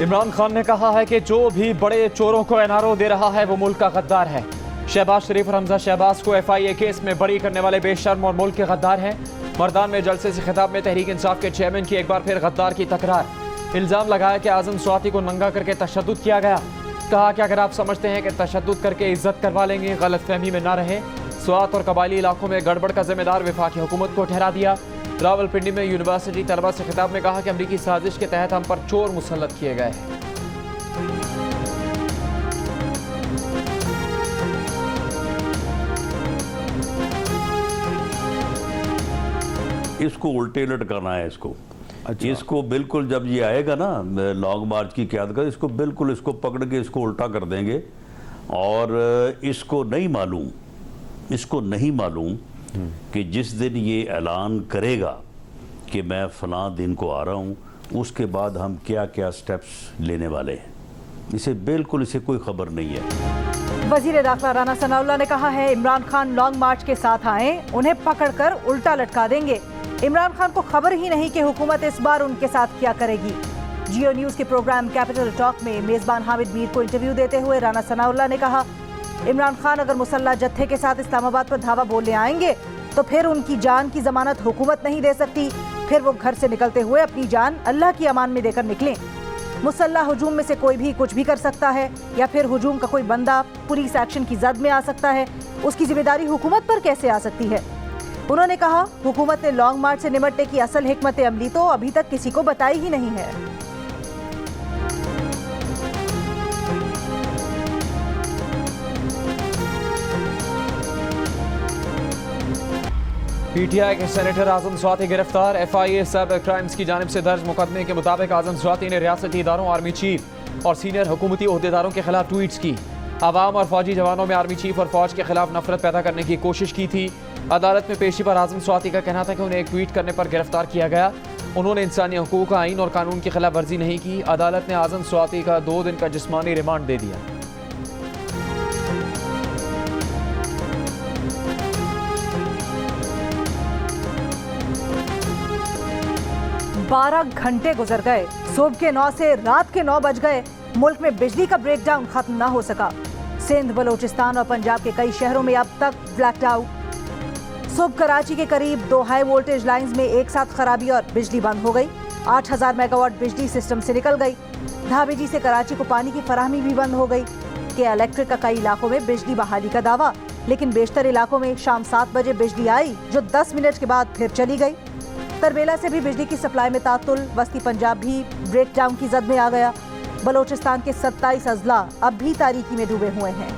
इमरान खान ने कहा है कि जो भी बड़े चोरों को एनआरओ दे रहा है वो मुल्क का गद्दार है। शहबाज शरीफ और हमजा शहबाज को FIA केस में बरी करने वाले बेशर्म और मुल्क के गद्दार हैं। मर्दान में जलसे से खिताब में तहरीक इंसाफ के चेयरमैन की एक बार फिर गद्दार की तकरार। इल्ज़ाम लगाया कि आज़म स्वाति को नंगा करके तशद्दुद किया गया। कहा कि अगर आप समझते हैं कि तशद्दुद करके इज्जत करवा लेंगे, गलत फहमी में ना रहे। स्वात और कबायली इलाकों में गड़बड़ का जिम्मेदार वफाकी हुकूमत को ठहरा दिया। रावलपिंडी में यूनिवर्सिटी तलबा से खिताब में कहा कि अमरीकी साजिश के तहत हम पर चोर मुसल्लत किए गए हैं। इसको उल्टे लटकाना है इसको। अच्छा। इसको बिल्कुल जब ये आएगा ना लॉन्ग मार्च की क़यादत का, इसको बिल्कुल इसको पकड़ के इसको उल्टा कर देंगे। और इसको नहीं मालूम कि जिस दिन ये ऐलान करेगा कि मैं फ़लाँ दिन को आ रहा हूँ, उसके बाद हम क्या क्या स्टेप्स लेने वाले हैं, इसे कोई खबर नहीं है। वज़ीर दाखिला राना सनाउल्लाह ने कहा है इमरान खान लॉन्ग मार्च के साथ आए, उन्हें पकड़कर उल्टा लटका देंगे। इमरान खान को खबर ही नहीं कि हुकूमत इस बार उनके साथ क्या करेगी। जियो न्यूज़ के प्रोग्राम कैपिटल टॉक में मेज़बान हामिद मीर को इंटरव्यू देते हुए राना सनाउल्लाह ने कहा इमरान खान अगर मुसल्लह जत्थे के साथ इस्लामाबाद पर धावा बोलने आएंगे तो फिर उनकी जान की जमानत हुकूमत नहीं दे सकती। फिर वो घर से निकलते हुए अपनी जान अल्लाह की अमान में देकर निकलें। मुसल्लह हुजूम में से कोई भी कुछ भी कर सकता है, या फिर हुजूम का कोई बंदा पुलिस एक्शन की जद में आ सकता है। उसकी जिम्मेदारी हुकूमत पर कैसे आ सकती है? उन्होंने कहा हुकूमत ने लॉन्ग मार्च से निपटने की असल हिकमत अमली तो अभी तक किसी को बताई ही नहीं है। PTI के सेनेटर आज़म स्वाति गिरफ्तार। FIA साइबर क्राइम्स की जानिब से दर्ज मुकदमे के मुताबिक आज़म स्वाति ने रियासती इदारों, आर्मी चीफ और सीनियर हुकूमती ओहदेदारों के खिलाफ ट्वीट्स की। आवाम और फौजी जवानों में आर्मी चीफ और फौज के खिलाफ नफरत पैदा करने की कोशिश की थी। अदालत में पेशी पर आज़म स्वाति का कहना था कि उन्हें एक ट्वीट करने पर गिरफ्तार किया गया। उन्होंने इंसानी हकूक़, आइन और कानून की खिलाफ वर्जी नहीं की। अदालत ने आज़म स्वाति का 2 दिन का जिस्मानी रिमांड दे दिया। 12 घंटे गुजर गए। सुबह के 9 से रात के 9 बज गए। मुल्क में बिजली का ब्रेकडाउन खत्म ना हो सका। सिंध, बलोचिस्तान और पंजाब के कई शहरों में अब तक ब्लैकड आउट। सुबह कराची के करीब 2 हाई वोल्टेज लाइंस में एक साथ खराबी और बिजली बंद हो गई। 8000 मेगावाट बिजली सिस्टम से निकल गई। धाबेजी से कराची को पानी की फराहमी भी बंद हो गई। के इलेक्ट्रिक का कई इलाकों में बिजली बहाली का दावा, लेकिन बेशतर इलाकों में शाम 7 बजे बिजली आई जो 10 मिनट के बाद फिर चली गई। तरबेला से भी बिजली की सप्लाई में तातुल। वस्ती पंजाब भी ब्रेकडाउन की जद में आ गया। बलोचिस्तान के 27 अजला अब भी तारीकी में डूबे हुए हैं।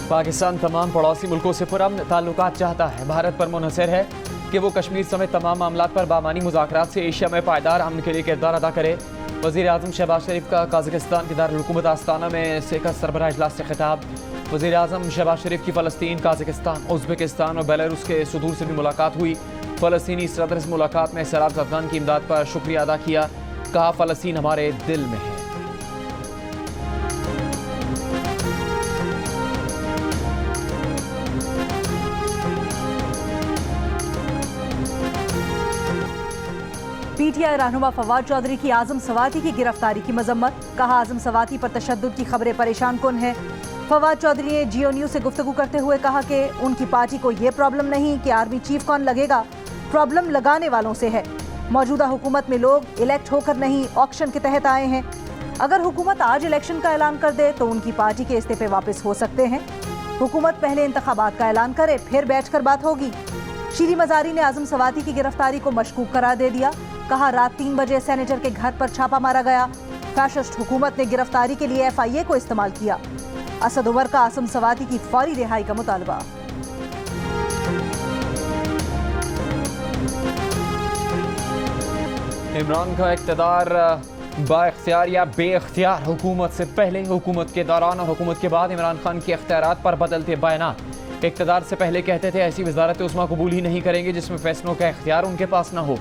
पाकिस्तान तमाम पड़ोसी मुल्कों से पुरअमन ताल्लुकात चाहता है। भारत पर मुनहसर है कि वो कश्मीर समेत तमाम मामलात पर बामानी मुज़ाकरात से एशिया में पायदार अमन के लिए किरदार अदा करे। वज़ीर आज़म शहबाज शरीफ का काज़ाकिस्तान के दारुल हुकूमत आस्ताना में सेका सरबराह इजलास से खिताब। वज़ीर आज़म शहबाज शरीफ की फ़लस्तीन, काज़ाकिस्तान, उज़्बेकिस्तान और बेलारूस के सदूर से भी मुलाकात हुई। फ़लस्तीनी सदर से मुलाकात में सैलाब अफ़गान की इमदाद पर शुक्रिया अदा किया। कहा फ़लस्तीन हमारे दिल में है। PTI रहनुमा फवाद चौधरी की आज़म स्वाति की गिरफ्तारी की मजम्मत। कहा आज़म स्वाति पर तशद्दुद की खबरें परेशान कुन है। फवाद चौधरी ने जियो न्यूज़ से गुफ्तगू करते हुए कहा कि उनकी पार्टी को ये प्रॉब्लम नहीं कि आर्मी चीफ कौन लगेगा, प्रॉब्लम लगाने वालों से है। मौजूदा हुकूमत में लोग इलेक्ट होकर नहीं, ऑक्शन के तहत आए हैं। अगर हुकूमत आज इलेक्शन का ऐलान कर दे तो उनकी पार्टी के इस्तीफे वापस हो सकते हैं। हुकूमत पहले इंतखाबात का ऐलान करे, फिर बैठ कर बात होगी। शीरी मजारी ने आज़म स्वाति की गिरफ्तारी को मशकूक करार दे दिया। कहा रात 3 बजे सेनेटर के घर पर छापा मारा गया। फैशिस्ट हुकूमत ने गिरफ्तारी के लिए FIA को इस्तेमाल किया। असद उमर का आज़म स्वाति की फौरी रिहाई का मुतालबा। इमरान का इक़्तिदार बाइख्तियार या बेइख्तियार, हुकूमत से पहले, हुकूमत के दौरान और हुकूमत के बाद इमरान खान के इख्तियारात पर बदलते बयानात। इक़्तिदार से पहले कहते थे ऐसी वज़ारत उस्मा कबूल ही नहीं करेंगे जिसमें फैसलों का इख्तियार उनके पास ना हो।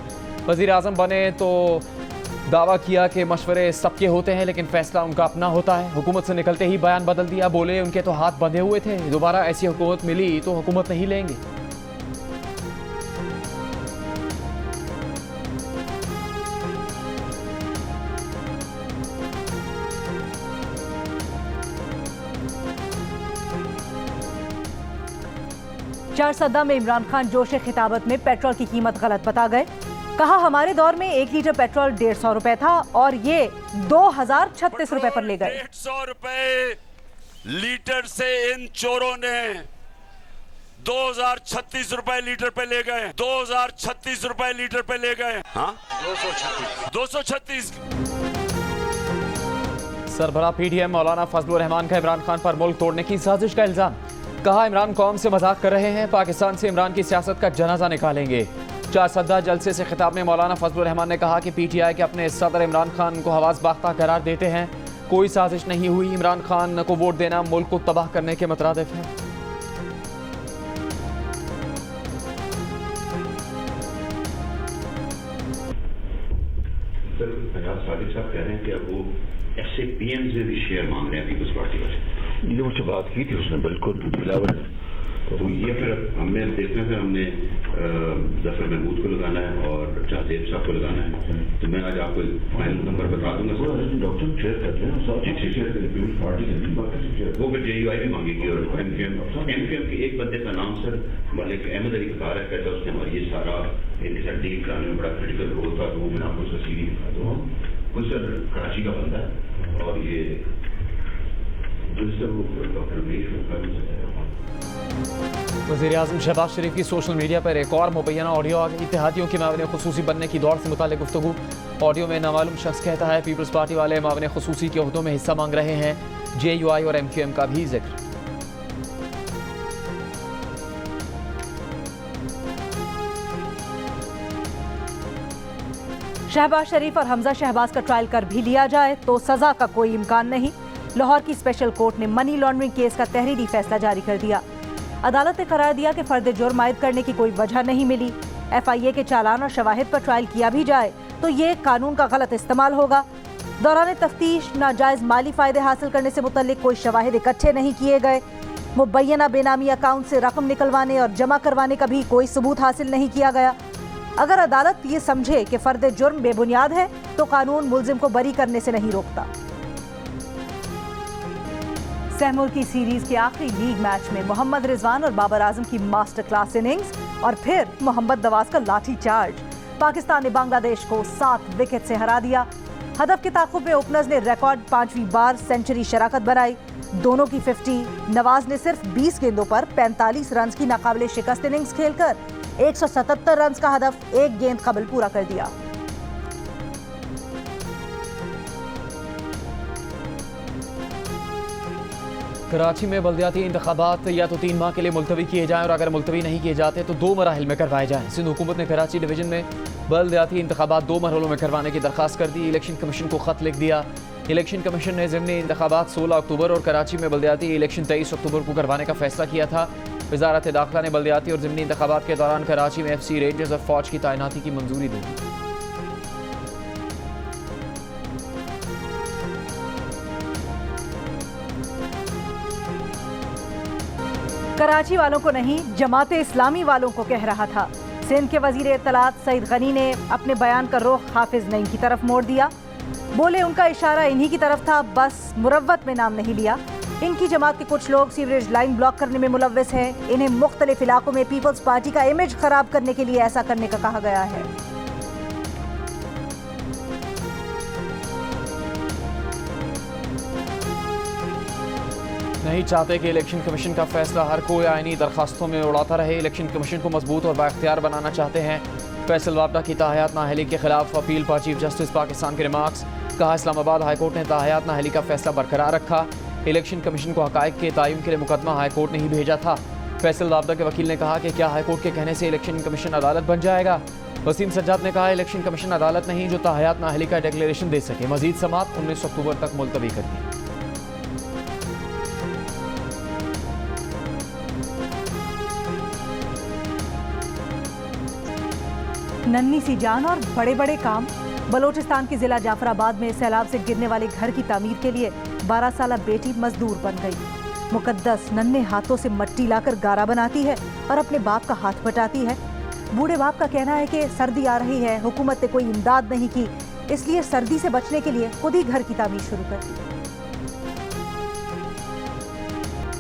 वज़ीर आज़म बने तो दावा किया कि मशवरे सबके होते हैं लेकिन फ़ैसला उनका अपना होता है। हुकूमत से निकलते ही बयान बदल दिया। बोले उनके तो हाथ बंधे हुए थे, दोबारा ऐसी हुकूमत मिली तो हुकूमत नहीं लेंगे। चारसद्दा में इमरान खान जोश खिताबत में पेट्रोल की कीमत गलत बता गए। कहा हमारे दौर में 1 लीटर पेट्रोल 150 रुपए था और ये 2036 रुपए पर ले गए। 150 रुपए लीटर से इन चोरों ने 2036 रुपए लीटर पे ले गए। 2036 रुपए लीटर पे ले गए। हाँ 236। सरबराह पीडीएम मौलाना फजलुर रहमान का इमरान खान पर मुल्क तोड़ने की साजिश का इल्जाम। कहा इमरान कौम से मजाक कर रहे हैं, पाकिस्तान से इमरान की सियासत का जनाजा निकालेंगे। चारसद्दा जलसे से खिताब में मौलाना फजलुर रहमान ने कहा कि पीटीआई के अपने सदर इमरान खान को हवास बाख्ता करार देते हैं। कोई साजिश नहीं हुई, इमरान खान को वोट देना मुल्क को तबाह करने के मुतरादिफ है। सर नवाज सादिक साहब कह रहे हैं कि अब वो ऐसे पीएम से भी शेयर मांग रहे हैं पीपल्स पार्टी वाले। ये मुझसे बात की थी उसने बिल्कुल बिलावल। तो ये फिर हमने देखना है, हमने जफर महमूद को लगाना है और जाजेब साहब को लगाना है। तो मैं आज आपको फाइनल नंबर बता दूंगा सर। डॉक्टर शेयर कर रहे हैं शेयर करें पीपल्स पार्टी से वो फिर जेयूआई भी मांगेगी और एमकेएम के एक बंदे का नाम सर मलिक अहमद अली बता रहा है, कहता है उसने हमारी ये सारा इनके साथ डील कराने में बड़ा क्रिटिकल रोल था। तो वो मैं आपको उसका सीडी दिखा दूँ। वो सर कराची का बंदा है और ये सर वो डॉक्टर रमेश वज़ीर-ए-आज़म शहबाज शरीफ की सोशल मीडिया पर एक और मुबैना ऑडियो आ गई। इत्तेहादियों के मामले खुसूसी बनने की दौड़ से मुताल्लिक़ गुफ्तगू। ऑडियो में नामालूम शख्स कहता है पीपल्स पार्टी वाले मामले खुसूसी के ओहदों में हिस्सा मांग रहे हैं। जेयूआई और एमक्यूएम का भी जिक्र। शहबाज शरीफ और हमजा शहबाज का ट्रायल कर भी लिया जाए तो सजा का कोई इम्कान नहीं। लाहौर की स्पेशल कोर्ट ने मनी लॉन्ड्रिंग केस का तहरीरी फैसला जारी कर दिया। अदालत ने करार दिया कि फर्द जुर्म आयद करने की कोई वजह नहीं मिली। FIA के चालान और शवाहिद पर ट्रायल किया भी जाए तो ये कानून का गलत इस्तेमाल होगा। दौरान तफ्तीश नाजायज माली फायदे हासिल करने से मुतल्लिक कोई शवाहिद इकट्ठे नहीं किए गए। मुबैना बेनामी अकाउंट से रकम निकलवाने और जमा करवाने का भी कोई सबूत हासिल नहीं किया गया। अगर अदालत ये समझे कि फर्द जुर्म बेबुनियाद है तो कानून मुल्जिम को बरी करने से नहीं रोकता। सहमुल की सीरीज के आखिरी लीग मैच में मोहम्मद रिजवान और बाबर आजम की मास्टर क्लास इनिंग्स और फिर मोहम्मद नवाज का लाठी चार्ज। पाकिस्तान ने बांग्लादेश को 7 विकेट से हरा दिया। हदफ के ताक़ुब में ओपनर्स ने रिकॉर्ड 5वीं बार सेंचुरी शराकत बनाई। दोनों की 50। नवाज ने सिर्फ 20 गेंदों पर 45 रन की नाकाबिले शिकस्त इनिंग्स खेलकर 177 रन का हदफ एक गेंद कबल पूरा कर दिया। कराची में बल्दियाती इंतखाबात या तो 3 माह के लिए मुलतवी किए जाएं और अगर मुलतवी नहीं किए जाते तो 2 मराहिल में करवाए जाएं। सिंध हुकूमत ने कराची डिवीजन में बल्दियाती इंतखाबात 2 मरहलों में करवाने की दरख्वास्त कर दी। इलेक्शन कमीशन को खत लिख दिया। इलेक्शन कमीशन ने ज़िमनी इंतखाबात 16 अक्टूबर और कराची में बल्दियाती इलेक्शन 23 अक्टूबर को करवाने का फैसला किया था। वज़ारत दाखिला ने बल्दियाती और ज़िमनी इंतखाबात के दौरान कराची में FC रेंजर्स और फौज की तैनाती की मंजूरी दी। कराची वालों को नहीं, जमाते इस्लामी वालों को कह रहा था। सिंध के वजीर इत्तलात सईद गनी ने अपने बयान का रुख हाफिज नईम की तरफ मोड़ दिया। बोले उनका इशारा इन्हीं की तरफ था, बस मुरव्वत में नाम नहीं लिया। इनकी जमात के कुछ लोग सीवरेज लाइन ब्लॉक करने में मुलव्वस हैं। इन्हें मुख्तलिफ इलाकों में पीपल्स पार्टी का इमेज खराब करने के लिए ऐसा करने का कहा गया है। नहीं चाहते कि इलेक्शन कमीशन का फैसला हर कोई आईनी दरखास्तों में उड़ाता रहे। इलेक्शन कमीशन को मजबूत और बाख्तियार बनाना चाहते हैं। फैसल वापडा की ताहयात नाअहली के खिलाफ अपील पर चीफ जस्टिस पाकिस्तान के रिमार्क्स। कहा इस्लामाबाद हाईकोर्ट ने ताहयात नाअहली का फैसला बरकरार रखा। इलेक्शन कमीशन को हकायक के तयन के लिए मुकदमा हाईकोर्ट ने ही भेजा था। फैसल वापडा के वकील ने कहा कि क्या हाईकोर्ट के कहने से इलेक्शन कमीशन अदालत बन जाएगा। वसीम सज्जाद ने कहा इलेक्शन कमीशन अदालत नहीं जो ताहयात नाअहली का डिक्लेरेशन दे सके। मजीद समात 19 अक्टूबर तक मुलतवी कर दी। नन्ही सी जान और बड़े बड़े काम। बलोचिस्तान के जिला जाफराबाद में सैलाब से गिरने वाले घर की तामीर के लिए 12 साला बेटी मजदूर बन गई। मुकद्दस नन्हे हाथों से मट्टी लाकर गारा बनाती है और अपने बाप का हाथ बटाती है। बूढ़े बाप का कहना है कि सर्दी आ रही है, हुकूमत ने कोई इमदाद नहीं की, इसलिए सर्दी से बचने के लिए खुद ही घर की तामीर शुरू कर दी।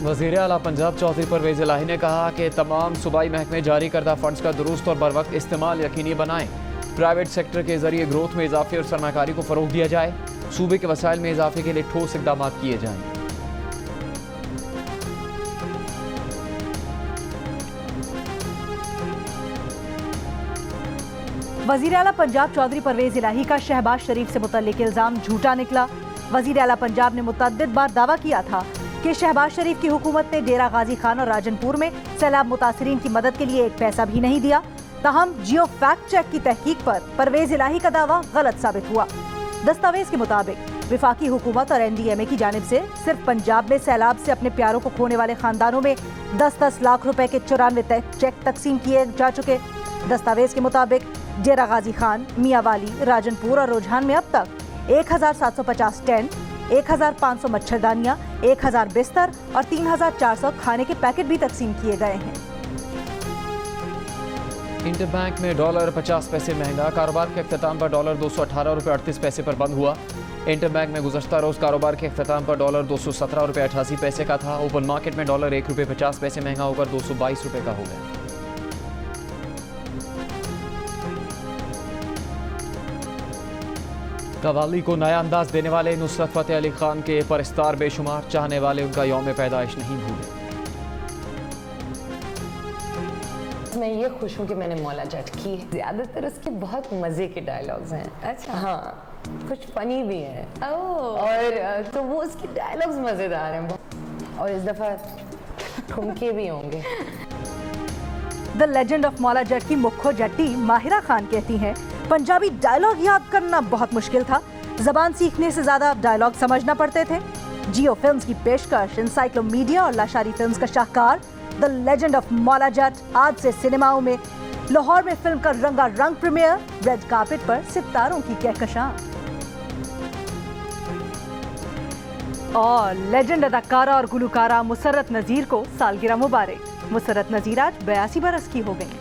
वज़ीर आला पंजाब चौधरी परवेज़ इलाही ने कहा कि तमाम सूबाई महकमे जारी करदा फंड्स का दुरुस्त और बर वक्त इस्तेमाल यकीनी बनाएं। प्राइवेट सेक्टर के जरिए ग्रोथ में इजाफे और सरमाकारी को फ़रोग दिया जाए। सूबे के वसाइल में इजाफे के लिए ठोस इकदाम किए जाएं। वज़ीर आला पंजाब चौधरी परवेज़ इलाही का शहबाज शरीफ से मुतल्लिक इल्ज़ाम झूठा निकला। वज़ीर आला पंजाब ने मुतअद्दिद बार दावा किया था कि शहबाज शरीफ की हुकूमत ने डेरा गाजी खान और राजनपुर में सैलाब मुतासरीन की मदद के लिए एक पैसा भी नहीं दिया। ताहम जियो फैक्ट चेक की तहकीक पर परवेज़ इलाही का दावा गलत साबित हुआ। दस्तावेज के मुताबिक विफाकी हुकूमत और NDMA की जानिब से सिर्फ पंजाब में सैलाब से अपने प्यारों को खोने वाले खानदानों में 10-10 लाख रुपए के 94 चेक तकसीम किए जा चुके। दस्तावेज के मुताबिक डेरा गाजी खान, मियावाली, राजनपुर और रुझान में अब तक 1750 टेंट, 1500 मच्छरदानियां, 1000 बिस्तर और 3400 खाने के पैकेट भी तकसीम किए गए हैं। इंटरबैंक में डॉलर 50 पैसे महंगा। कारोबार के अख्ताम पर डॉलर 218 रुपये 38 पैसे पर बंद हुआ। इंटरबैंक में गुज़श्ता रोज़ कारोबार के अख्ताम पर डॉलर 217 रुपये 88 पैसे का था। ओपन मार्केट में डॉलर 1 रुपये 50 पैसे महंगा होकर 222 रुपये का हो गया। कव्वाली को नया अंदाज देने वाले नुसरत फतेह अली खान के परस्तार बेशुमार, चाहने वाले उनका यौम पैदाइश नहीं भूले। मैं ये खुश हूँ कि मैंने मौला जट की। ज़्यादातर उसके बहुत मज़े के डायलॉग्स हैं। अच्छा हाँ, कुछ फनी भी हैं और तो वो उसके डायलॉग्स मज़ेदार हैं और इस दफ़ा ठुमके भी होंगे। The legend of Maula Jatt की मुख्य जट्टी माहिरा खान कहती हैं, पंजाबी डायलॉग याद करना बहुत मुश्किल था। जबान सीखने से ज्यादा डायलॉग समझना पड़ते थे। जियो फिल्म्स की पेशकश एनसाइक्लोमीडिया और लाशारी फिल्म्स का शाहकार the legend of Maula Jatt आज से सिनेमाओं में। लाहौर में फिल्म का रंगारंग प्रीमियर, रेड कार्पेट पर सितारों की कहकशां। और लेजेंड अदाकारा और गुलकारा मुसर्रत नज़ीर को सालगिरह मुबारक। मुसर्रत नज़ीर आज 82 बरस की हो गई।